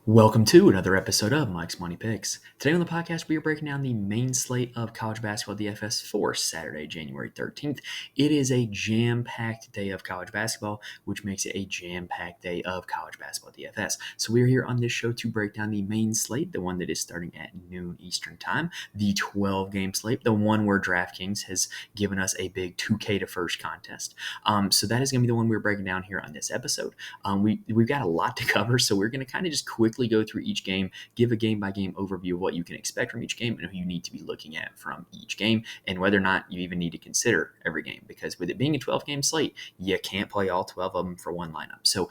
Welcome to another episode of Mike's Money Picks. Today on the podcast, we are breaking down the main slate of college basketball DFS for Saturday, January 13th. It is a jam-packed day of college basketball, which makes it a jam-packed day of college basketball DFS. So we are here on this show to break down the main slate, the one that is starting at noon Eastern Time, the 12-game slate, the one where DraftKings has given us a big 2K to first contest. So that is going to be the one we're breaking down here on this episode. We've got a lot to cover, so we're going to kind of just quickly go through each game, give a game-by-game overview of what you can expect from each game and who you need to be looking at from each game, and whether or not you even need to consider every game, because with it being a 12-game slate, you can't play all 12 of them for one lineup. So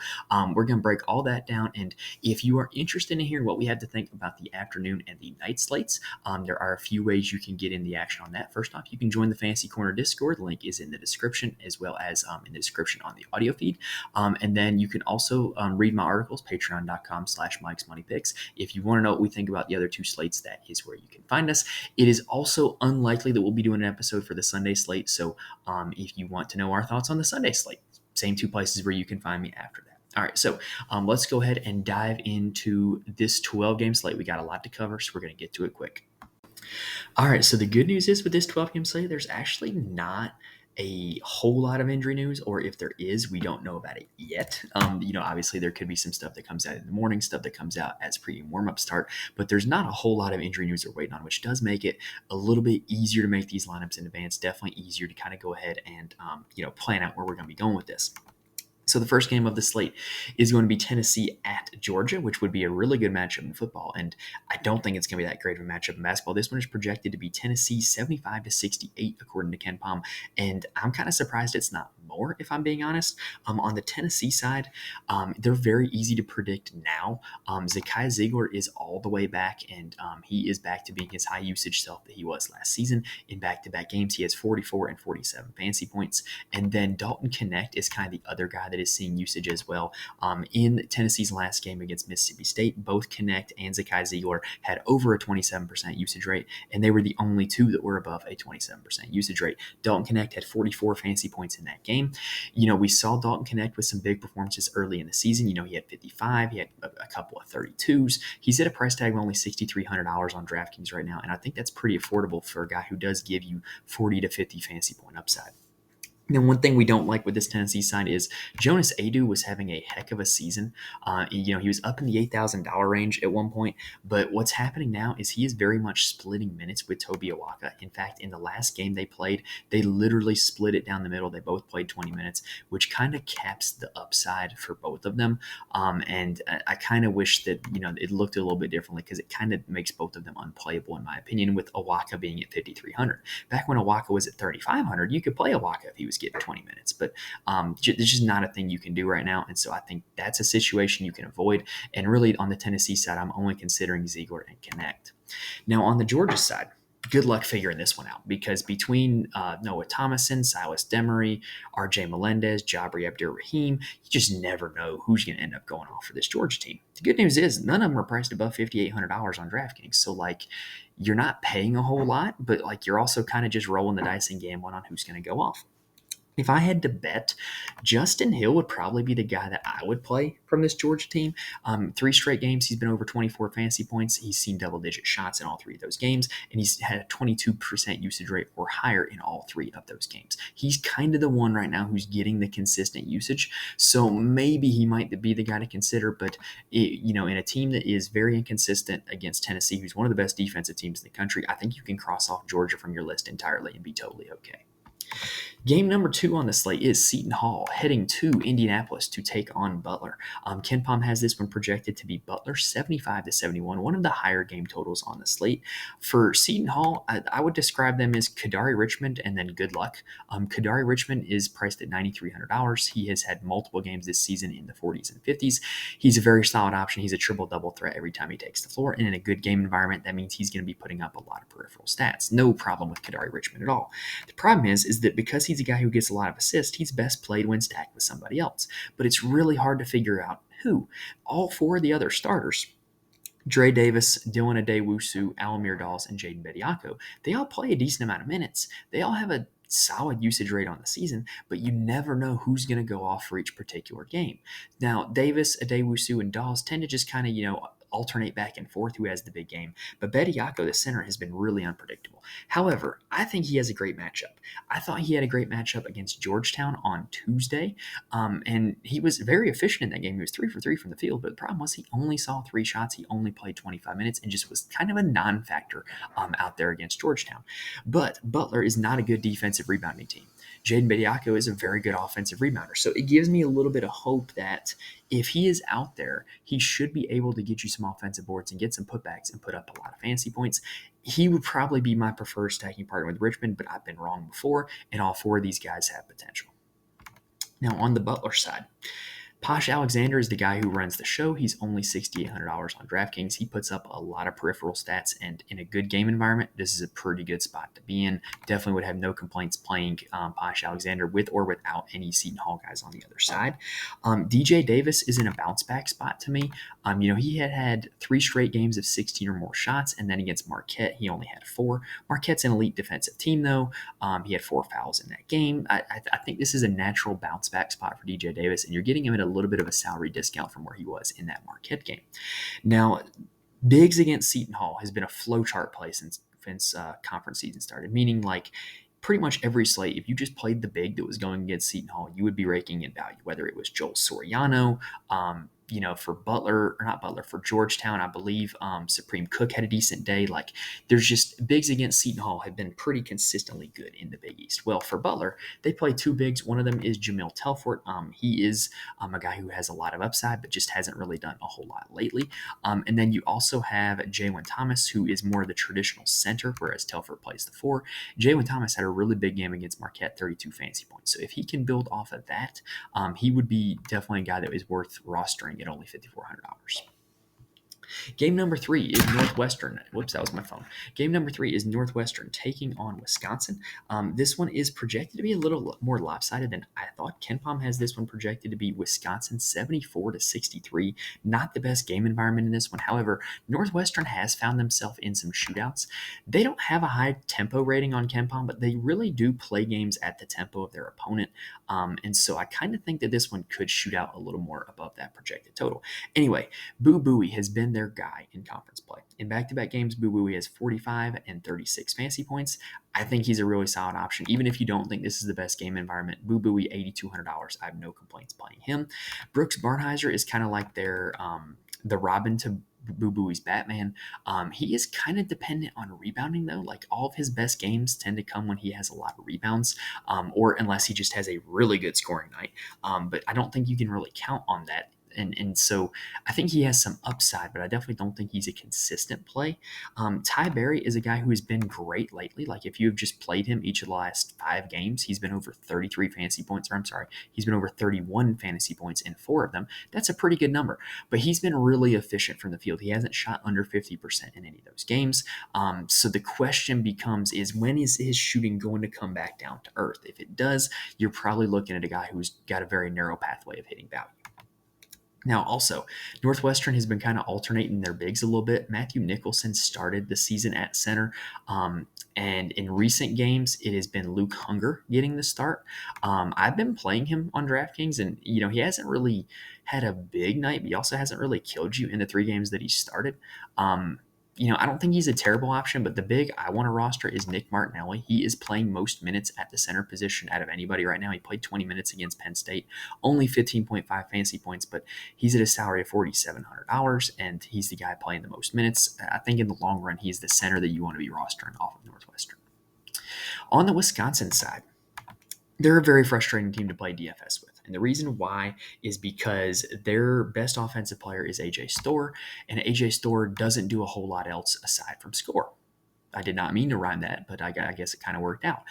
we're going to break all that down, and if you are interested in hearing what we have to think about the afternoon and the night slates, there are a few ways you can get in the action on that. First off, you can join the Fantasy Corner Discord. The link is in the description, as well as in the description on the audio feed. And then you can also read my articles, patreon.com/Mike's Money Picks. If you want to know what we think about the other two slates, that is where you can find us. It is also unlikely that we'll be doing an episode for the Sunday slate. So if you want to know our thoughts on the Sunday slate, same two places where you can find me after that. All right, so let's go ahead and dive into this 12-game slate. We got a lot to cover, so we're going to get to it quick. All right, so the good news is with this 12-game slate, there's actually not a whole lot of injury news, or if there is, we don't know about it yet. Obviously there could be some stuff that comes out in the morning, stuff that comes out as pre and warm-up start, but there's not a whole lot of injury news we're waiting on, which does make it a little bit easier to make these lineups in advance. Definitely easier to kind of go ahead and plan out where we're going to be going with this. So the first game of the slate is going to be Tennessee at Georgia, which would be a really good matchup in football. And I don't think it's going to be that great of a matchup in basketball. This one is projected to be Tennessee 75-68, according to Ken Palm. And I'm kind of surprised it's not more, if I'm being honest. On the Tennessee side, they're very easy to predict now. Zakai Ziegler is all the way back, and he is back to being his high usage self that he was last season. In back-to-back games, he has 44 and 47 fantasy points. And then Dalton Knecht is kind of the other guy that is seeing usage as well. In Tennessee's last game against Mississippi State, both Knecht and Zakai Ziegler had over a 27% usage rate, and they were the only two that were above a 27% usage rate. Dalton Knecht had 44 fantasy points in that game. We saw Dalton Knecht with some big performances early in the season. He had 55, he had a couple of 32s. He's at a price tag of only $6,300 on DraftKings right now, and I think that's pretty affordable for a guy who does give you 40 to 50 fantasy point upside. Then one thing we don't like with this Tennessee side is Jonas Adu was having a heck of a season. He was up in the $8,000 range at one point, but what's happening now is he is very much splitting minutes with Toby Awaka. In fact, in the last game they played, they literally split it down the middle. They both played 20 minutes, which kind of caps the upside for both of them. And I kind of wish that, it looked a little bit differently, because it kind of makes both of them unplayable, in my opinion, with Awaka being at 5,300. Back when Awaka was at 3,500, you could play Awaka if he was getting 20 minutes, but it's just not a thing you can do right now. And so I think that's a situation you can avoid. And really on the Tennessee side, I'm only considering Ziegler and Knecht. Now on the Georgia side, good luck figuring this one out, because between Noah Thomason, Silas Demery, RJ Melendez, Jabri Abdur-Rahim, you just never know who's going to end up going off for this Georgia team. The good news is none of them are priced above $5,800 on DraftKings. So you're not paying a whole lot, but you're also kind of just rolling the dice and gambling on who's going to go off. If I had to bet, Justin Hill would probably be the guy that I would play from this Georgia team. 3 straight games, he's been over 24 fantasy points. He's seen double-digit shots in all 3 of those games, and he's had a 22% usage rate or higher in all 3 of those games. He's kind of the one right now who's getting the consistent usage, so maybe he might be the guy to consider. But in a team that is very inconsistent against Tennessee, who's one of the best defensive teams in the country, I think you can cross off Georgia from your list entirely and be totally okay. Game number 2 on the slate is Seton Hall heading to Indianapolis to take on Butler. Ken Palm has this one projected to be Butler 75-71, one of the higher game totals on the slate. For Seton Hall, I would describe them as Kadari Richmond and then good luck. Kadari Richmond is priced at $9,300. He has had multiple games this season in the 40s and 50s. He's a very solid option. He's a triple-double threat every time he takes the floor. And in a good game environment, that means he's going to be putting up a lot of peripheral stats. No problem with Kadari Richmond at all. The problem is that because he's a guy who gets a lot of assists, he's best played when stacked with somebody else. But it's really hard to figure out who. All 4 of the other starters, Dre Davis, Dylan Adewusu, Alamir Dawes, and Jaden Bediako, they all play a decent amount of minutes. They all have a solid usage rate on the season, but you never know who's going to go off for each particular game. Now, Davis, Adewusu, and Dawes tend to just kind of, alternate back and forth who has the big game. But Bediako, the center, has been really unpredictable. However, I think he has a great matchup. I thought he had a great matchup against Georgetown on Tuesday, and he was very efficient in that game. He was 3 for 3 from the field, but the problem was he only saw 3 shots. He only played 25 minutes and just was kind of a non-factor out there against Georgetown. But Butler is not a good defensive rebounding team. Jaden Bediako is a very good offensive rebounder. So it gives me a little bit of hope that if he is out there, he should be able to get you some offensive boards and get some putbacks and put up a lot of fantasy points. He would probably be my preferred stacking partner with Richmond, but I've been wrong before, and all 4 of these guys have potential. Now, on the Butler side, Posh Alexander is the guy who runs the show. He's only $6,800 on DraftKings. He puts up a lot of peripheral stats, and in a good game environment, this is a pretty good spot to be in. Definitely would have no complaints playing Posh Alexander with or without any Seton Hall guys on the other side. DJ Davis is in a bounce back spot to me. He had 3 straight games of 16 or more shots, and then against Marquette, he only had 4. Marquette's an elite defensive team, though. He had 4 fouls in that game. I think this is a natural bounce back spot for DJ Davis, and you're getting him at a little bit of a salary discount from where he was in that Marquette game. Now, bigs against Seton Hall has been a flowchart play since conference season started, meaning like pretty much every slate, if you just played the big that was going against Seton Hall, you would be raking in value, whether it was Joel Soriano, for for Georgetown, I believe Supreme Cook had a decent day. Like, there's just bigs against Seton Hall have been pretty consistently good in the Big East. Well, for Butler, they play 2 bigs. One of them is Jamil Telfort. He is a guy who has a lot of upside, but just hasn't really done a whole lot lately. And then you also have Jalen Thomas, who is more of the traditional center, whereas Telfort plays the 4. Jalen Thomas had a really big game against Marquette, 32 fantasy points. So if he can build off of that, he would be definitely a guy that is worth rostering at only $5,400. Game number 3 is Northwestern. Whoops, that was my phone. Game number 3 is Northwestern taking on Wisconsin. This one is projected to be a little more lopsided than I thought. KenPom has this one projected to be Wisconsin 74-63. Not the best game environment in this one. However, Northwestern has found themselves in some shootouts. They don't have a high tempo rating on KenPom, but they really do play games at the tempo of their opponent. And so I kind of think that this one could shoot out a little more above that projected total. Anyway, Boo Buie has been their guy in conference play. In back-to-back games, Boo Buie has 45 and 36 fantasy points. I think he's a really solid option. Even if you don't think this is the best game environment, Boo Buie, $8,200. I have no complaints playing him. Brooks Barnheiser is kind of like their the Robin to Boo Buie's Batman. He is kind of dependent on rebounding, though. Like, all of his best games tend to come when he has a lot of rebounds, or unless he just has a really good scoring night. But I don't think you can really count on that. And so I think he has some upside, but I definitely don't think he's a consistent play. Ty Berry is a guy who has been great lately. Like, if you've just played him each of the last 5 games, he's been over 33 fantasy points, or I'm sorry, he's been over 31 fantasy points in 4 of them. That's a pretty good number, but he's been really efficient from the field. He hasn't shot under 50% in any of those games. So the question becomes, is when is his shooting going to come back down to earth? If it does, you're probably looking at a guy who's got a very narrow pathway of hitting value. Now, also, Northwestern has been kind of alternating their bigs a little bit. Matthew Nicholson started the season at center, and in recent games, it has been Luke Hunger getting the start. I've been playing him on DraftKings, and he hasn't really had a big night, but he also hasn't really killed you in the 3 games that he started. I don't think he's a terrible option, but the big I want to roster is Nick Martinelli. He is playing most minutes at the center position out of anybody right now. He played 20 minutes against Penn State, only 15.5 fantasy points, but he's at a salary of $4,700, and he's the guy playing the most minutes. I think in the long run, he's the center that you want to be rostering off of Northwestern. On the Wisconsin side, they're a very frustrating team to play DFS with. And the reason why is because their best offensive player is AJ Storr, and AJ Storr doesn't do a whole lot else aside from score. I did not mean to rhyme that, but I guess it kind of worked out.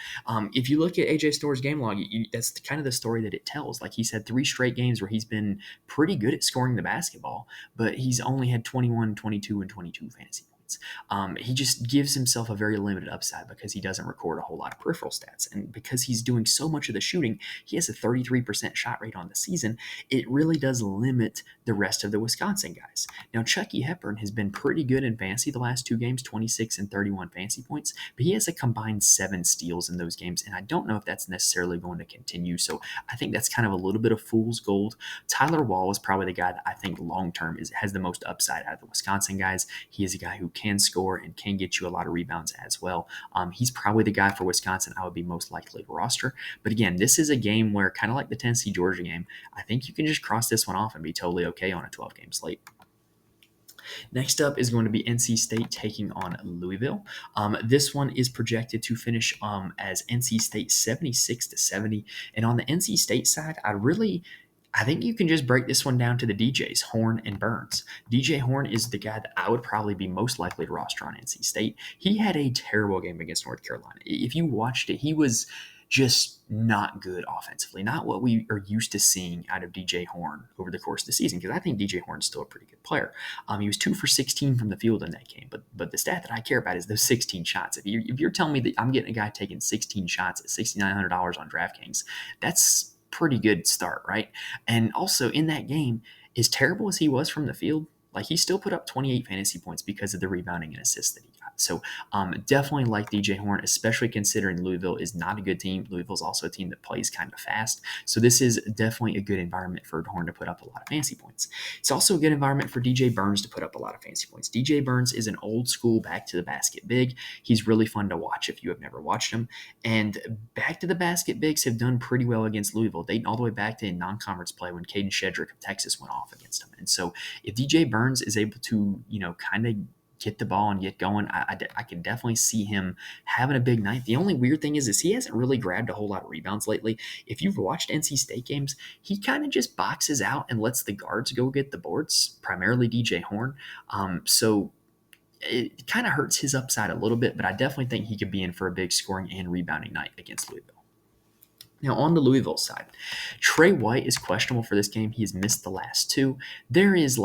If you look at AJ Storr's game log, that's kind of the story that it tells. Like, he's had 3 straight games where he's been pretty good at scoring the basketball, but he's only had 21, 22, and 22 fantasy points. points. He just gives himself a very limited upside because he doesn't record a whole lot of peripheral stats. And because he's doing so much of the shooting, he has a 33% shot rate on the season. It really does limit the rest of the Wisconsin guys. Now, Chucky Hepburn has been pretty good in fantasy the last 2 games, 26 and 31 fantasy points, but he has a combined 7 steals in those games, and I don't know if that's necessarily going to continue. So I think that's kind of a little bit of fool's gold. Tyler Wall is probably the guy that I think long-term has the most upside out of the Wisconsin guys. He is a guy who can score and can get you a lot of rebounds as well. He's probably the guy for Wisconsin I would be most likely to roster. But again, this is a game where, kind of like the Tennessee-Georgia game, I think you can just cross this one off and be totally okay on a 12-game slate. Next up is going to be NC State taking on Louisville. This one is projected to finish as NC State 76-70. And on the NC State side, I think you can just break this one down to the DJs, Horn and Burns. DJ Horn is the guy that I would probably be most likely to roster on NC State. He had a terrible game against North Carolina. If you watched it, he was just not good offensively, not what we are used to seeing out of DJ Horn over the course of the season, because I think DJ Horn is still a pretty good player. He was 2 for 16 from the field in that game, but the stat that I care about is those 16 shots. If you're telling me that I'm getting a guy taking 16 shots at $6,900 on DraftKings, that's pretty good start, right? And also in that game, as terrible as he was from the field, like, he still put up 28 fantasy points because of the rebounding and assists that he got. So definitely like DJ Horn, especially considering Louisville is not a good team. Louisville's also a team that plays kind of fast. So this is definitely a good environment for Horn to put up a lot of fantasy points. It's also a good environment for DJ Burns to put up a lot of fantasy points. DJ Burns is an old school back to the basket big. He's really fun to watch if you have never watched him. And back to the basket bigs have done pretty well against Louisville, dating all the way back to non-conference play when Caden Shedrick of Texas went off against him. And so if DJ Burns is able to, kind of get the ball and get going, I can definitely see him having a big night. The only weird thing is he hasn't really grabbed a whole lot of rebounds lately. If you've watched NC State games, he kind of just boxes out and lets the guards go get the boards, primarily DJ Horn. So it kind of hurts his upside a little bit, but I definitely think he could be in for a big scoring and rebounding night against Louisville. Now, on the Louisville side, Trey White is questionable for this game. He has missed the last 2. There is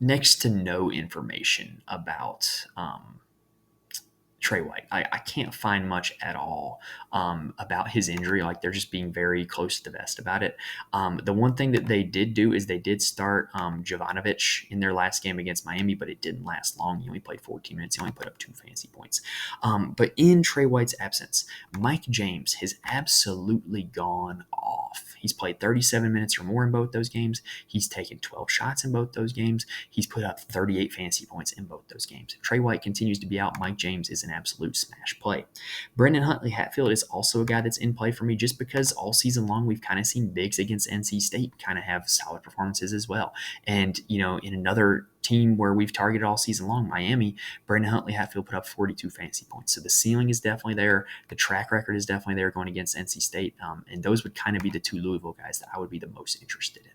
next to no information about Trey White. I can't find much at all about his injury. They're just being very close to the vest about it. The one thing that they did do is they did start Jovanovic in their last game against Miami, but it didn't last long. He only played 14 minutes. He only put up 2 fantasy points. But in Trey White's absence, Mike James has absolutely gone off. He's played 37 minutes or more in both those games. He's taken 12 shots in both those games. He's put up 38 fantasy points in both those games. If Trey White continues to be out, Mike James is an absolute smash play. Brendan Huntley Hatfield is also a guy that's in play for me, just because all season long we've kind of seen bigs against NC State kind of have solid performances as well. And, in another team where we've targeted all season long, Miami, Brendan Huntley Hatfield put up 42 fantasy points. So the ceiling is definitely there. The track record is definitely there going against NC State. And those would kind of be the 2 Louisville guys that I would be the most interested in.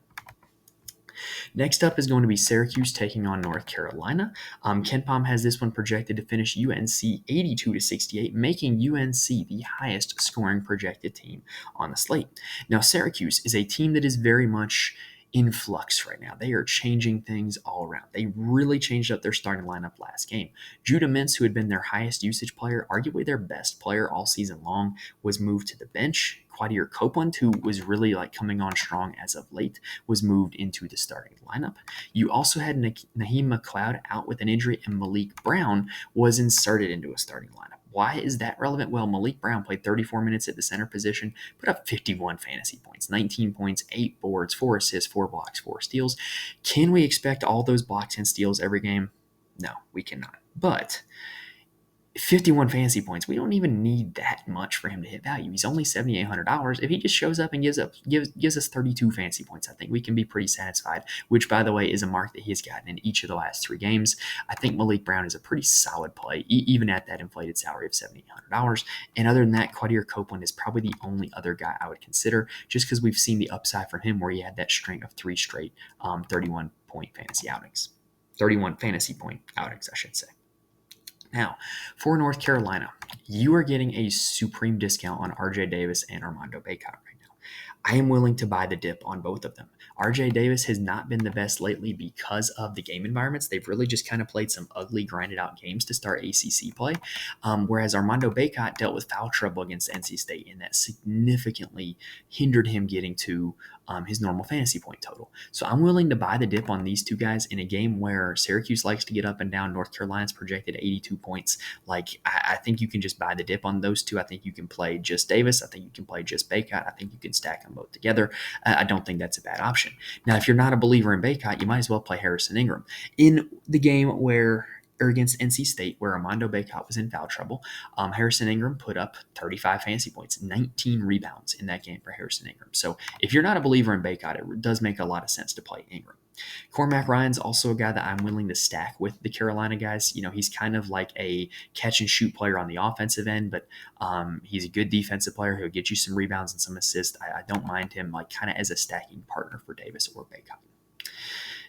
Next up is going to be Syracuse taking on North Carolina. KenPom has this one projected to finish UNC 82-68, making UNC the highest scoring projected team on the slate. Now, Syracuse is a team that is very much in flux right now. They are changing things all around. They really changed up their starting lineup last game. Judah Mintz, who had been their highest usage player, arguably their best player all season long, was moved to the bench. Quadir Copeland, who was really coming on strong as of late, was moved into the starting lineup. You also had Naheem McLeod out with an injury, and Malik Brown was inserted into a starting lineup. Why is that relevant? Well, Malik Brown played 34 minutes at the center position, put up 51 fantasy points, 19 points, 8 boards, 4 assists, 4 blocks, 4 steals. Can we expect all those blocks and steals every game? No, we cannot. But 51 fantasy points, we don't even need that much for him to hit value. He's only $7,800. If he just shows up and gives us 32 fantasy points, I think we can be pretty satisfied, which, by the way, is a mark that he has gotten in each of the last 3 games. I think Malik Brown is a pretty solid play, even at that inflated salary of $7,800. And other than that, Quadir Copeland is probably the only other guy I would consider, just because we've seen the upside from him where he had that string of 3 straight 31 fantasy point outings, I should say. Now, for North Carolina, you are getting a supreme discount on RJ Davis and Armando Bacot right now. I am willing to buy the dip on both of them. RJ Davis has not been the best lately because of the game environments. They've really just kind of played some ugly, grinded out games to start ACC play. Whereas Armando Bacot dealt with foul trouble against NC State, and that significantly hindered him getting to his normal fantasy point total. So I'm willing to buy the dip on these two guys in a game where Syracuse likes to get up and down. North Carolina's projected 82 points. Like, I think you can just buy the dip on those two. I think you can play just Davis. I think you can play just Bacot. I think you can stack them both together. I don't think that's a bad option. Now, if you're not a believer in Bacot, you might as well play Harrison Ingram. In the game where or against NC State, where Armando Bacot was in foul trouble, Harrison Ingram put up 35 fantasy points, 19 rebounds in that game for Harrison Ingram. So if you're not a believer in Bacot, it does make a lot of sense to play Ingram. Cormac Ryan's also a guy that I'm willing to stack with the Carolina guys. He's kind of like a catch and shoot player on the offensive end, but he's a good defensive player. He'll get you some rebounds and some assists. I don't mind him like kind of as a stacking partner for Davis or Bacot.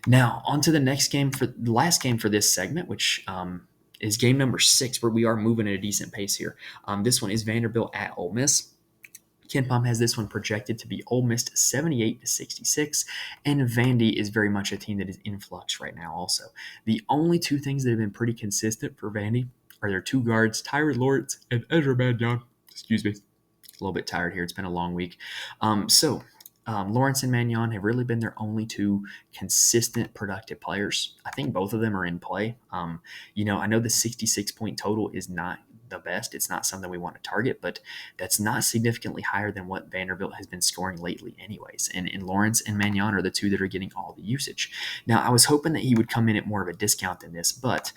Now, on to the next game, for the last game for this segment, which is game number 6, where we are moving at a decent pace here. This one is Vanderbilt at Ole Miss. KenPom has this one projected to be Ole Miss 78-66, and Vandy is very much a team that is in flux right now also. The only two things that have been pretty consistent for Vandy are their two guards, Tyron Lawrence and Ezra Manjon. Excuse me. A little bit tired here. It's been a long week. Lawrence and Mannion have really been their only two consistent productive players. I think both of them are in play. I know the 66-point total is not the best. It's not something we want to target, but that's not significantly higher than what Vanderbilt has been scoring lately anyways. And Lawrence and Mannion are the two that are getting all the usage. Now, I was hoping that he would come in at more of a discount than this, but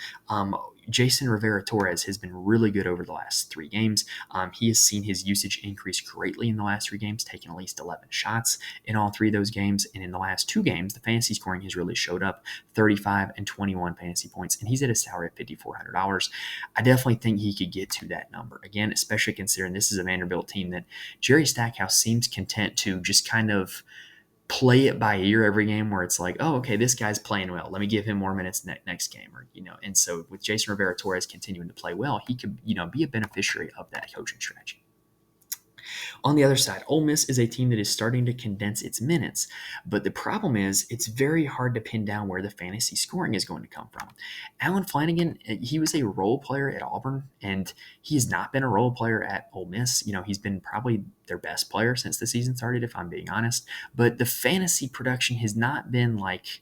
Jason Rivera-Torres has been really good over the last 3 games. He has seen his usage increase greatly in the last 3 games, taking at least 11 shots in all 3 of those games. And in the last 2 games, the fantasy scoring has really showed up, 35 and 21 fantasy points, and he's at a salary of $5,400. I definitely think he could get to that number. Again, especially considering this is a Vanderbilt team that Jerry Stackhouse seems content to just kind of play it by ear every game, where it's like, oh, okay, this guy's playing well, let me give him more minutes next game, and so with Jason Rivera-Torres continuing to play well, he could be a beneficiary of that coaching strategy. On the other side, Ole Miss is a team that is starting to condense its minutes, but the problem is it's very hard to pin down where the fantasy scoring is going to come from. Alan Flanagan, he was a role player at Auburn, and he has not been a role player at Ole Miss. He's been probably their best player since the season started, if I'm being honest, but the fantasy production has not been like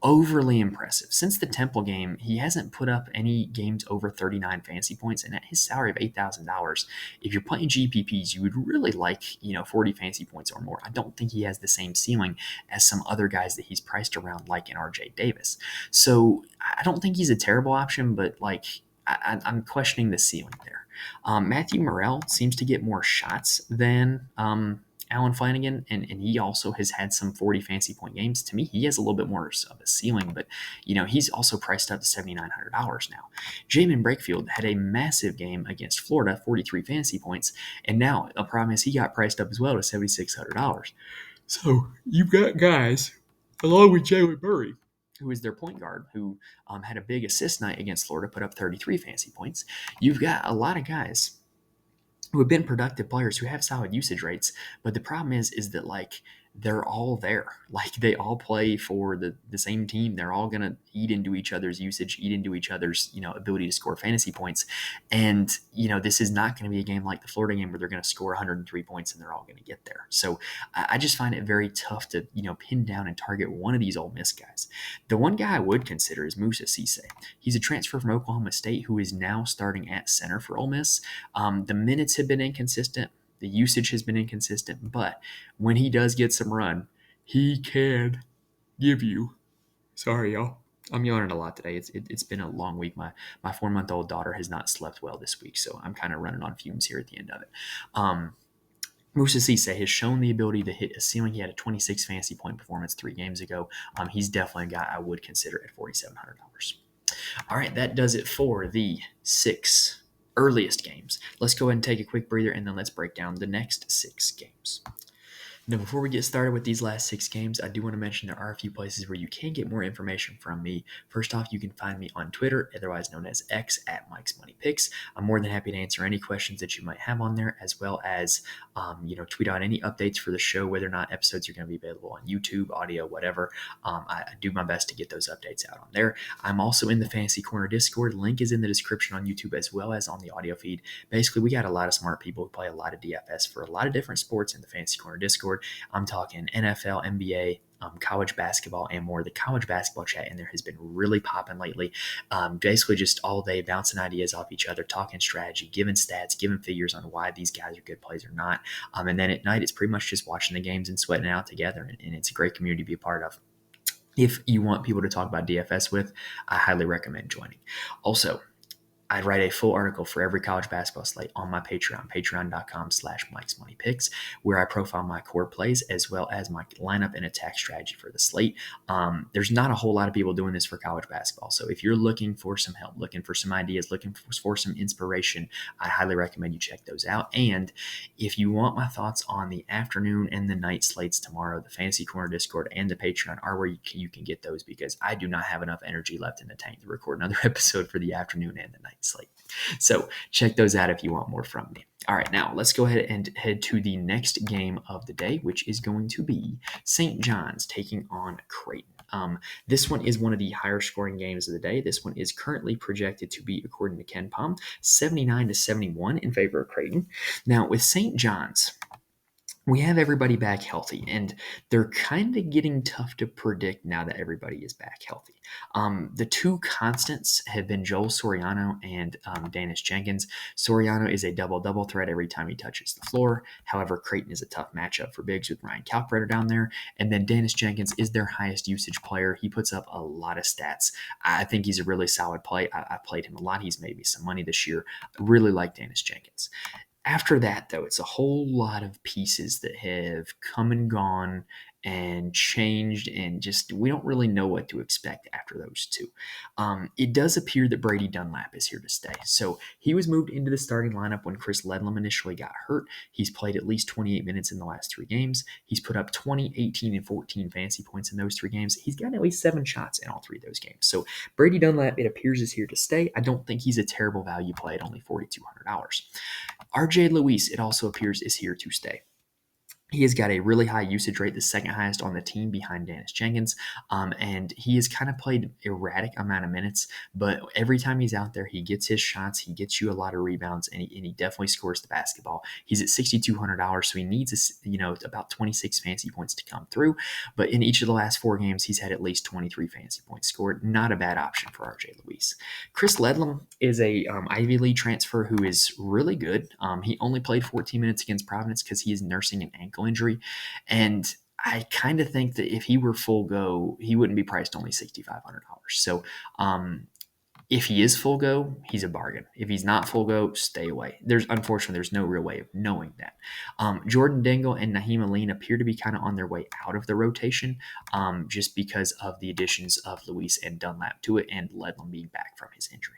overly impressive. Since the Temple game, he hasn't put up any games over 39 fantasy points, and at his salary of $8,000, if you're playing GPPs, you would really like 40 fantasy points or more. I don't think he has the same ceiling as some other guys that he's priced around, like an RJ Davis. So I don't think he's a terrible option, but I'm questioning the ceiling there. Matthew Morrell seems to get more shots than Alan Flanagan, and he also has had some 40 fantasy point games. To me, he has a little bit more of a ceiling, but he's also priced up to $7,900 now. Jamin Brakefield had a massive game against Florida, 43 fantasy points, and now the problem is he got priced up as well to $7,600. So you've got guys, along with Jalen Murray, who is their point guard, who had a big assist night against Florida, put up 33 fantasy points. You've got a lot of guys who have been productive players who have solid usage rates, but the problem is that they're all there. Like, they all play for the same team. They're all going to eat into each other's usage, eat into each other's, ability to score fantasy points. And, this is not going to be a game like the Florida game where they're going to score 103 points and they're all going to get there. So I just find it very tough to, pin down and target one of these Ole Miss guys. The one guy I would consider is Musa Cisse. He's a transfer from Oklahoma State who is now starting at center for Ole Miss. The minutes have been inconsistent. The usage has been inconsistent, but when he does get some run, he can give you. Sorry, y'all. I'm yawning a lot today. It's been a long week. My 4-month-old daughter has not slept well this week, so I'm kind of running on fumes here at the end of it. Musa Cisse has shown the ability to hit a ceiling. He had a 26 fantasy point performance 3 games ago. He's definitely a guy I would consider at $4,700. All right, that does it for the 6 earliest games. Let's go ahead and take a quick breather, and then let's break down the next 6 games. Now, before we get started with these last 6 games, I do want to mention there are a few places where you can get more information from me. First off, you can find me on Twitter, otherwise known as X, at Mike's Money Picks. I'm more than happy to answer any questions that you might have on there, as well as tweet out any updates for the show, whether or not episodes are going to be available on YouTube, audio, whatever. I do my best to get those updates out on there. I'm also in the Fantasy Corner Discord. Link is in the description on YouTube as well as on the audio feed. Basically, we got a lot of smart people who play a lot of DFS for a lot of different sports in the Fantasy Corner Discord. I'm talking NFL, NBA, college basketball, and more. The college basketball chat in there has been really popping lately. Basically, just all day bouncing ideas off each other, talking strategy, giving stats, giving figures on why these guys are good plays or not. And then at night, it's pretty much just watching the games and sweating it out together. And it's a great community to be a part of. If you want people to talk about DFS with, I highly recommend joining. Also, I write a full article for every college basketball slate on my Patreon, patreon.com/Mike'sMoneyPicks, where I profile my core plays as well as my lineup and attack strategy for the slate. There's not a whole lot of people doing this for college basketball. So if you're looking for some help, looking for some ideas, looking for some inspiration, I highly recommend you check those out. And if you want my thoughts on the afternoon and the night slates tomorrow, the Fantasy Corner Discord and the Patreon are where you can get those, because I do not have enough energy left in the tank to record another episode for the afternoon and the night slate. So check those out if you want more from me. All right, now let's go ahead and head to the next game of the day, which is going to be St. John's taking on Creighton. This one is one of the higher scoring games of the day. This one is currently projected to be, according to Ken Palm, 79-71 in favor of Creighton. Now, with St. John's, we have everybody back healthy, and they're kind of getting tough to predict now that everybody is back healthy. The two constants have been Joel Soriano and Danis Jenkins. Soriano is a double-double threat every time he touches the floor. However, Creighton is a tough matchup for bigs with Ryan Kalkbrenner down there. And then Danis Jenkins is their highest usage player. He puts up a lot of stats. I think he's a really solid play. I played him a lot. He's made me some money this year. I really like Danis Jenkins. After that, though, it's a whole lot of pieces that have come and gone and changed, and just we don't really know what to expect after those two. It does appear that Brady Dunlap is here to stay. So he was moved into the starting lineup when Chris Ledlum initially got hurt. He's played at least 28 minutes in the last 3 games. He's put up 20, 18, and 14 fantasy points in those 3 games. He's gotten at least 7 shots in all 3 of those games. So Brady Dunlap, it appears, is here to stay. I don't think he's a terrible value play at only $4,200. RJ Luis, it also appears, is here to stay. He has got a really high usage rate, the second highest on the team behind Danis Jenkins, and he has kind of played erratic amount of minutes, but every time he's out there, he gets his shots, he gets you a lot of rebounds, and he definitely scores the basketball. He's at $6,200, so he needs about 26 fantasy points to come through, but in each of the last 4 games, he's had at least 23 fantasy points scored. Not a bad option for RJ Luis. Chris Ledlum is a Ivy League transfer who is really good. He only played 14 minutes against Providence because he is nursing an ankle injury, and I kind of think that if he were full go, he wouldn't be priced only $6,500. So if he is full go, he's a bargain. If he's not full go, stay away. Unfortunately, there's no real way of knowing that. Jordan Dingle and Naheem Aline appear to be kind of on their way out of the rotation, just because of the additions of Luis and Dunlap to it, and Ledlum being back from his injury.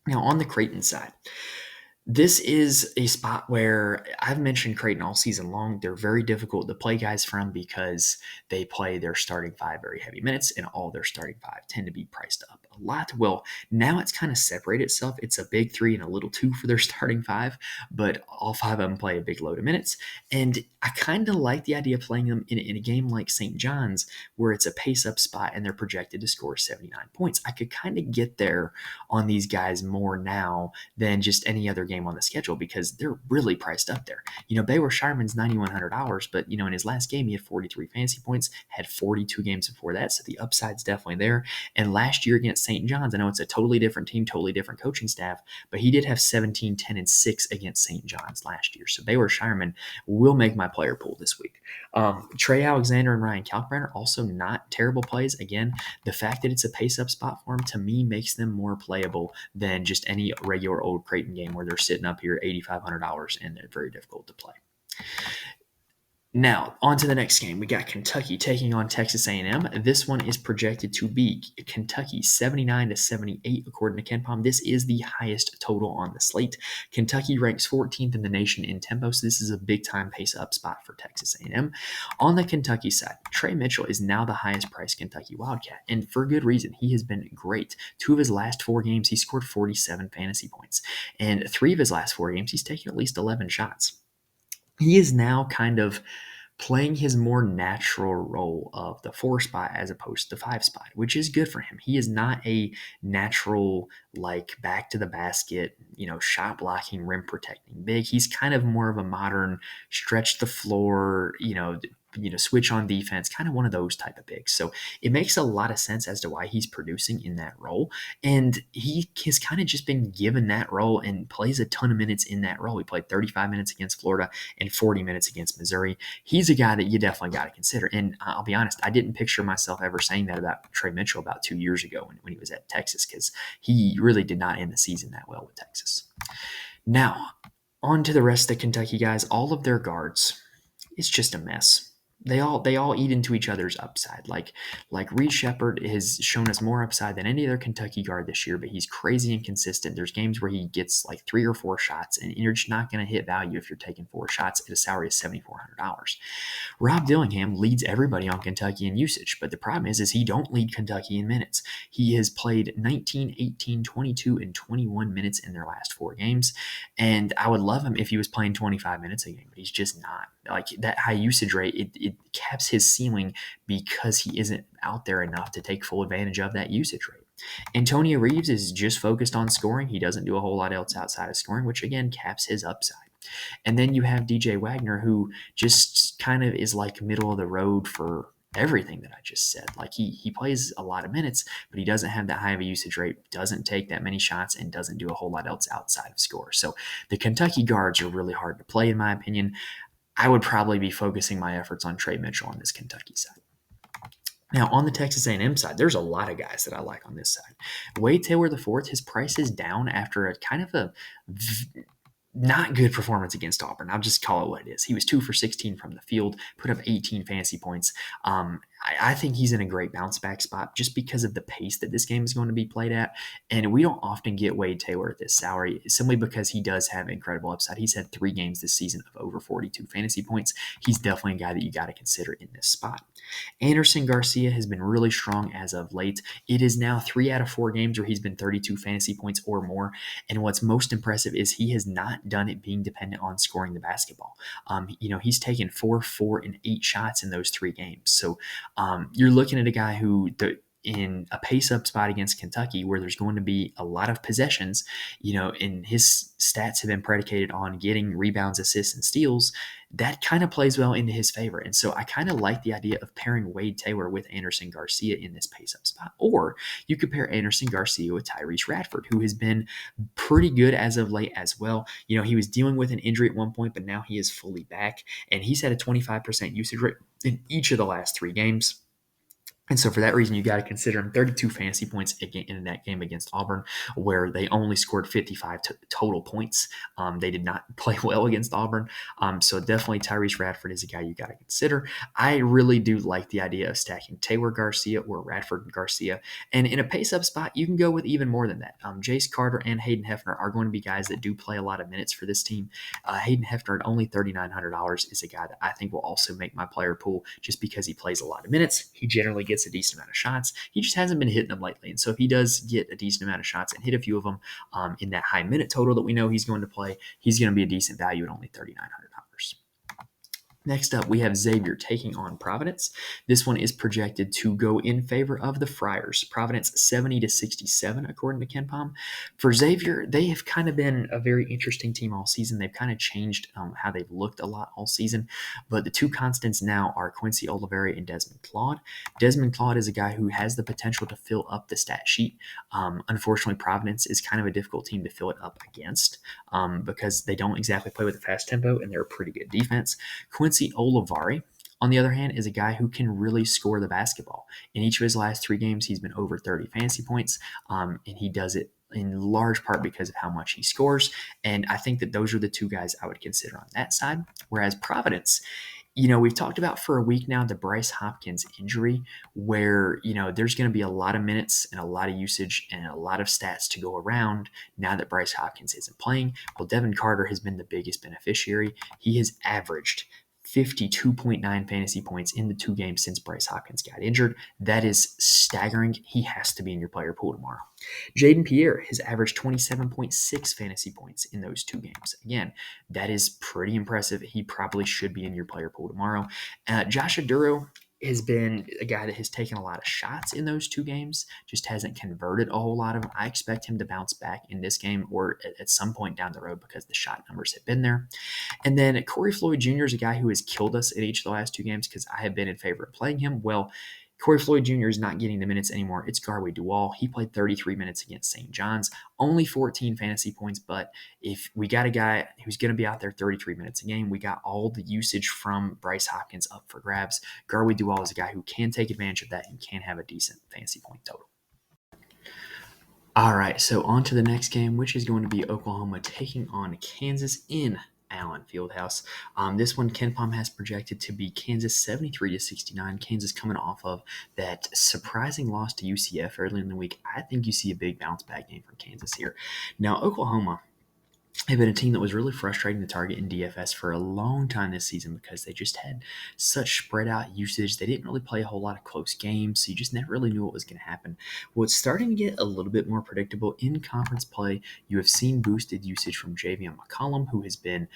Now, on the Creighton side, this is a spot where I've mentioned Creighton all season long. They're very difficult to play guys from because they play their starting 5 very heavy minutes, and all their starting 5 tend to be priced up a lot. Well, now it's kind of separated itself. It's a big 3 and a little 2 for their starting 5, but all 5 of them play a big load of minutes. And I kind of like the idea of playing them in a game like St. John's, where it's a pace-up spot and they're projected to score 79 points. I could kind of get there on these guys more now than just any other game on the schedule, because they're really priced up there. Baylor Shireman's $9,100, but in his last game he had 43 fantasy points, had 42 games before that, so the upside's definitely there. And last year against St. John's, I know it's a totally different team, totally different coaching staff, but he did have 17, 10, and 6 against St. John's last year. So Baylor Shireman will make my player pool this week. Trey Alexander and Ryan Kalkbrenner, also not terrible plays. Again, the fact that it's a pace-up spot for them, to me, makes them more playable than just any regular old Creighton game where they're sitting up here $8,500 and they're very difficult to play. Now, on to the next game. We got Kentucky taking on Texas A&M. This one is projected to be Kentucky 79 to 78 according to KenPom. This is the highest total on the slate. Kentucky ranks 14th in the nation in tempo, so this is a big-time pace-up spot for Texas A&M. On the Kentucky side, Trey Mitchell is now the highest-priced Kentucky Wildcat, and for good reason. He has been great. 2 of his last 4 games, he scored 47 fantasy points, and 3 of his last 4 games, he's taken at least 11 shots. He is now kind of playing his more natural role of the 4 spot as opposed to the 5 spot, which is good for him. He is not a natural, like, back to the basket, shot blocking, rim protecting big. He's kind of more of a modern stretch the floor, switch on defense, kind of one of those type of bigs. So it makes a lot of sense as to why he's producing in that role. And he has kind of just been given that role and plays a ton of minutes in that role. He played 35 minutes against Florida and 40 minutes against Missouri. He's a guy that you definitely got to consider. And I'll be honest, I didn't picture myself ever saying that about Trey Mitchell about 2 years ago when he was at Texas, because he really did not end the season that well with Texas. Now, on to the rest of the Kentucky guys. All of their guards, it's just a mess. They all eat into each other's upside. Like Reed Shepherd has shown us more upside than any other Kentucky guard this year, but he's crazy inconsistent. There's games where he gets like 3 or 4 shots, and you're just not going to hit value if you're taking 4 shots at a salary of $7,400. Rob Dillingham leads everybody on Kentucky in usage, but the problem is he don't lead Kentucky in minutes. He has played 19, 18, 22, and 21 minutes in their last 4 games, and I would love him if he was playing 25 minutes a game, but he's just not. Like, that high usage rate, it caps his ceiling because he isn't out there enough to take full advantage of that usage rate. Antonio Reeves is just focused on scoring. He doesn't do a whole lot else outside of scoring, which again caps his upside. And then you have DJ Wagner, who just kind of is like middle of the road for everything that I just said. Like, he plays a lot of minutes, but he doesn't have that high of a usage rate, doesn't take that many shots, and doesn't do a whole lot else outside of score. So the Kentucky guards are really hard to play, in my opinion. I would probably be focusing my efforts on Trey Mitchell on this Kentucky side. Now, on the Texas A&M side, there's a lot of guys that I like on this side. Wade Taylor IV, his price is down after a kind of a not good performance against Auburn. I'll just call it what it is. He was 2 for 16 from the field, put up 18 fantasy points. I think he's in a great bounce back spot just because of the pace that this game is going to be played at. And we don't often get Wade Taylor at this salary simply because he does have incredible upside. He's had 3 games this season of over 42 fantasy points. He's definitely a guy that you got to consider in this spot. Anderson Garcia has been really strong as of late. It is now 3 out of 4 games where he's been 32 fantasy points or more. And what's most impressive is he has not done it being dependent on scoring the basketball. He's taken 4, 4, and 8 shots in those 3 games. So you're looking at a guy who, in a pace-up spot against Kentucky, where there's going to be a lot of possessions, and his stats have been predicated on getting rebounds, assists, and steals, that kind of plays well into his favor. And so I kind of like the idea of pairing Wade Taylor with Anderson Garcia in this pace-up spot. Or you could pair Anderson Garcia with Tyrese Radford, who has been pretty good as of late as well. He was dealing with an injury at one point, but now he is fully back, and he's had a 25% usage rate in each of the last 3 games. And so for that reason, you got to consider him. 32 fantasy points in that game against Auburn, where they only scored 55 total points. They did not play well against Auburn. So definitely Tyrese Radford is a guy you got to consider. I really do like the idea of stacking Taylor Garcia or Radford Garcia. And in a pace-up spot, you can go with even more than that. Jace Carter and Hayden Hefner are going to be guys that do play a lot of minutes for this team. Hayden Hefner at only $3,900 is a guy that I think will also make my player pool just because he plays a lot of minutes. He generally gets a decent amount of shots. He just hasn't been hitting them lately. And so if he does get a decent amount of shots and hit a few of them in that high minute total that we know he's going to play, he's going to be a decent value at only $3,900. Next up, we have Xavier taking on Providence. This one is projected to go in favor of the Friars. Providence 70 to 67, according to KenPom. For Xavier, they have kind of been a very interesting team all season. They've kind of changed how they've looked a lot all season. But the 2 constants now are Quincy Oliveri and Desmond Claude. Desmond Claude is a guy who has the potential to fill up the stat sheet. Unfortunately, Providence is kind of a difficult team to fill it up against because they don't exactly play with a fast tempo, and they're a pretty good defense. Quincy Oliveri, on the other hand, is a guy who can really score the basketball. In each of his last 3 games, he's been over 30 fantasy points, and he does it in large part because of how much he scores. And I think that those are the 2 guys I would consider on that side. Whereas Providence, We've talked about for a week now the Bryce Hopkins injury, where, there's going to be a lot of minutes and a lot of usage and a lot of stats to go around now that Bryce Hopkins isn't playing. Well, Devin Carter has been the biggest beneficiary. He has averaged 52.9 fantasy points in the 2 games since Bryce Hopkins got injured. That is staggering. He has to be in your player pool tomorrow. Jaden Pierre has averaged 27.6 fantasy points in those 2 games. Again, that is pretty impressive. He probably should be in your player pool tomorrow. Josh Aduro has been a guy that has taken a lot of shots in those 2 games, just hasn't converted a whole lot of them. I expect him to bounce back in this game or at some point down the road because the shot numbers have been there. And then Corey Floyd Jr. is a guy who has killed us in each of the last 2 games because I have been in favor of playing him. Well, Corey Floyd Jr. is not getting the minutes anymore. It's Garway Duval. He played 33 minutes against St. John's, only 14 fantasy points. But if we got a guy who's going to be out there 33 minutes a game, we got all the usage from Bryce Hopkins up for grabs. Garway Duval is a guy who can take advantage of that and can have a decent fantasy point total. All right, so on to the next game, which is going to be Oklahoma taking on Kansas in Allen Fieldhouse. This one, KenPom has projected to be Kansas 73-69. Kansas coming off of that surprising loss to UCF early in the week. I think you see a big bounce back game from Kansas here. Now, Oklahoma have been a team that was really frustrating to target in DFS for a long time this season because they just had such spread out usage. They didn't really play a whole lot of close games, so you just never really knew what was going to happen. Well, it's starting to get a little bit more predictable in conference play. You have seen boosted usage from Javion McCollum, who has been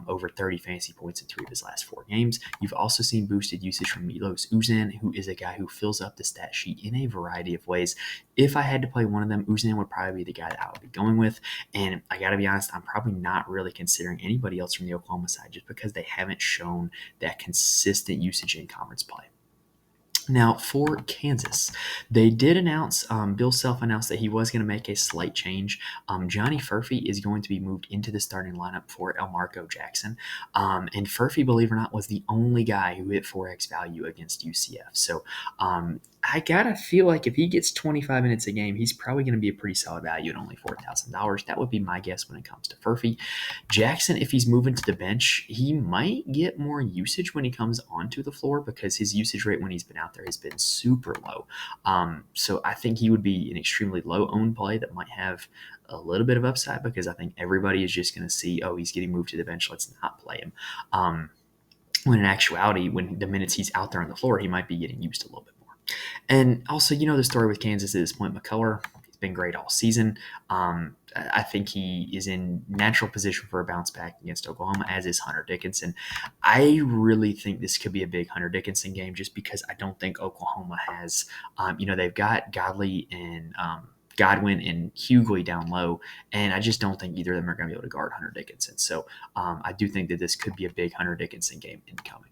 over 30 fantasy points in 3 of his last 4 games. You've also seen boosted usage from Milos Uzan, who is a guy who fills up the stat sheet in a variety of ways. If I had to play one of them, Uzan would probably be the guy that I would be going with. And I got to be honest, I'm probably not really considering anybody else from the Oklahoma side just because they haven't shown that consistent usage in conference play. Now, for Kansas, they did announce, Bill Self announced that he was going to make a slight change. Johnny Furphy is going to be moved into the starting lineup for Elmarco Jackson. And Furphy, believe it or not, was the only guy who hit 4x value against UCF. So I got to feel like if he gets 25 minutes a game, he's probably going to be a pretty solid value at only $4,000. That would be my guess when it comes to Furphy. Jackson, if he's moving to the bench, he might get more usage when he comes onto the floor because his usage rate when he's been out there has been super low. So I think he would be an extremely low-owned play that might have a little bit of upside because I think everybody is just going to see, oh, he's getting moved to the bench, let's not play him. When in actuality, when the minutes he's out there on the floor, he might be getting used a little bit more. And also, the story with Kansas at this point, McCullough, he's been great all season. I think he is in natural position for a bounce back against Oklahoma, as is Hunter Dickinson. I really think this could be a big Hunter Dickinson game just because I don't think Oklahoma has, they've got Godwin and Hughley down low, and I just don't think either of them are going to be able to guard Hunter Dickinson. So I do think that this could be a big Hunter Dickinson game incoming.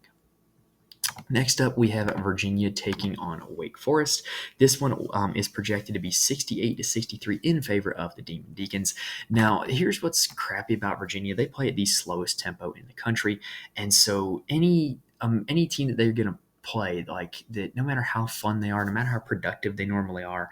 Next up, we have Virginia taking on Wake Forest. This one is projected to be 68-63 in favor of the Demon Deacons. Now, here's what's crappy about Virginia. They play at the slowest tempo in the country, and so any team that they're going to play, like that, no matter how fun they are, no matter how productive they normally are,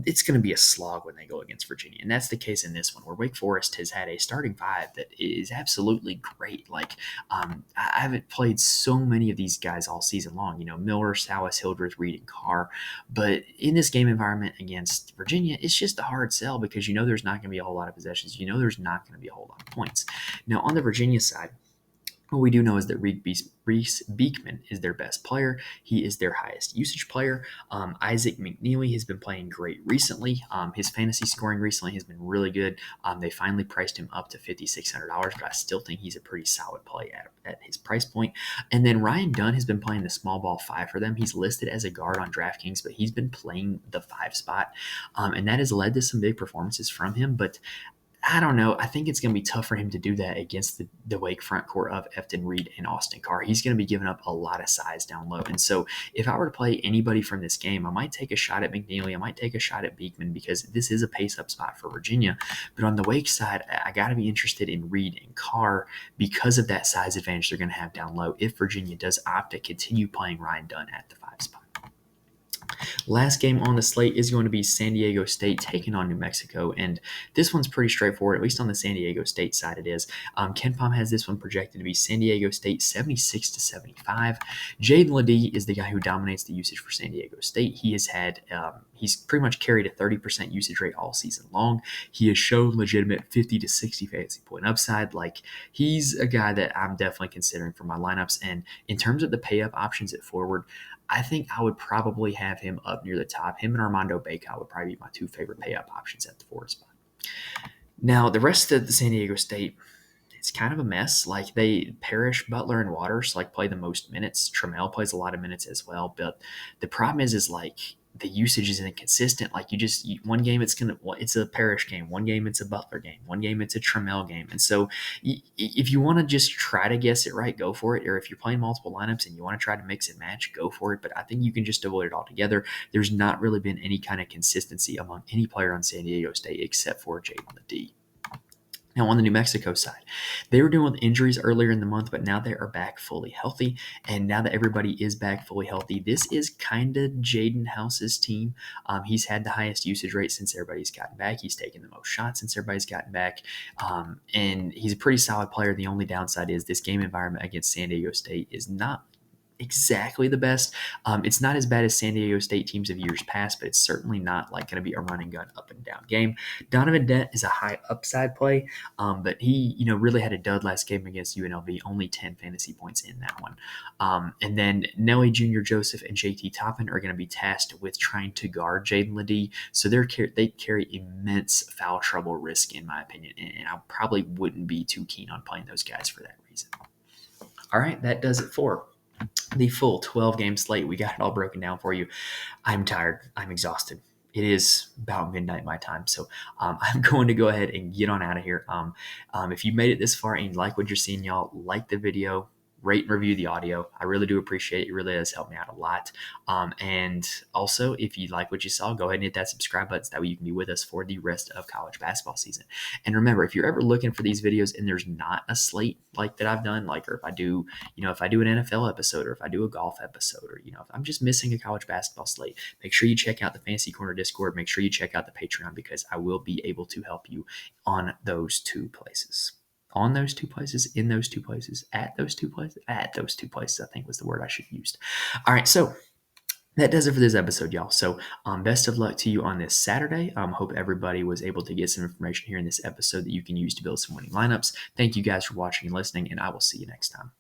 it's going to be a slog when they go against Virginia. And that's the case in this one, where Wake Forest has had a starting 5 that is absolutely great. Like, I haven't played so many of these guys all season long, Miller, Salas, Hildreth, Reed, and Carr. But in this game environment against Virginia, it's just a hard sell because there's not going to be a whole lot of possessions. There's not going to be a whole lot of points. Now, on the Virginia side, what we do know is that Reese Beekman is their best player. He is their highest usage player. Isaac McNeely has been playing great recently. His fantasy scoring recently has been really good. They finally priced him up to $5,600, but I still think he's a pretty solid play at his price point. And then Ryan Dunn has been playing the small ball 5 for them. He's listed as a guard on DraftKings, but he's been playing the 5 spot, and that has led to some big performances from him. But I don't know. I think it's going to be tough for him to do that against the Wake front court of Efton Reed and Austin Carr. He's going to be giving up a lot of size down low. And so if I were to play anybody from this game, I might take a shot at McNeely. I might take a shot at Beekman because this is a pace-up spot for Virginia. But on the Wake side, I got to be interested in Reed and Carr because of that size advantage they're going to have down low if Virginia does opt to continue playing Ryan Dunn at the 5 spot. Last game on the slate is going to be San Diego State taking on New Mexico, and this one's pretty straightforward, at least on the San Diego State side it is. KenPom has this one projected to be San Diego State 76-75. Jaden Ledee is the guy who dominates the usage for San Diego State. He's pretty much carried a 30% usage rate all season long. He has shown legitimate 50 to 60 fantasy point upside. Like, he's a guy that I'm definitely considering for my lineups. And in terms of the pay up options at forward, I think I would probably have him up near the top. Him and Armando Bacot would probably be my two favorite pay up options at the forward spot. Now, the rest of the San Diego State, it's kind of a mess. Like, they Parrish, Butler, and Waters play the most minutes. Trammell plays a lot of minutes as well. But the problem is like the usage is inconsistent. Like, one game it's a Parrish game, one game it's a Butler game, one game it's a Trammell game. And so if you want to just try to guess it right, go for it. Or if you're playing multiple lineups and you want to try to mix and match, go for it. But I think you can just avoid it altogether. There's not really been any kind of consistency among any player on San Diego State except for Jaden Ledee. Now, on the New Mexico side, they were dealing with injuries earlier in the month, but now they are back fully healthy. And now that everybody is back fully healthy, this is kind of Jaden House's team. He's had the highest usage rate since everybody's gotten back. He's taken the most shots since everybody's gotten back. And he's a pretty solid player. The only downside is this game environment against San Diego State is not exactly the best. It's not as bad as San Diego State teams of years past, but it's certainly not like going to be a run and gun up and down game. Donovan Dent is a high upside play, but he really had a dud last game against UNLV, only 10 fantasy points in that one. And then Nelly Jr. Joseph and JT Toppin are going to be tasked with trying to guard Jaden Ledee, so they carry immense foul trouble risk, in my opinion, and I probably wouldn't be too keen on playing those guys for that reason. All right, that does it for the full 12-game slate. We got it all broken down for you. I'm tired. I'm exhausted. It is about midnight my time, so I'm going to go ahead and get on out of here. If you made it this far and you like what you're seeing, y'all, like the video, rate and review the audio. I really do appreciate it. It really does help me out a lot. And also, if you like what you saw, go ahead and hit that subscribe button so that way you can be with us for the rest of college basketball season. And remember, if you're ever looking for these videos and there's not a slate like that I've done, like, or if I do an NFL episode, or if I do a golf episode, or if I'm just missing a college basketball slate, make sure you check out the Fantasy Corner Discord. Make sure you check out the Patreon, because I will be able to help you on those two places. On those two places, in those two places, at those two places, I think was the word I should have used. All right, so that does it for this episode, y'all. So best of luck to you on this Saturday. Hope everybody was able to get some information here in this episode that you can use to build some winning lineups. Thank you guys for watching and listening, and I will see you next time.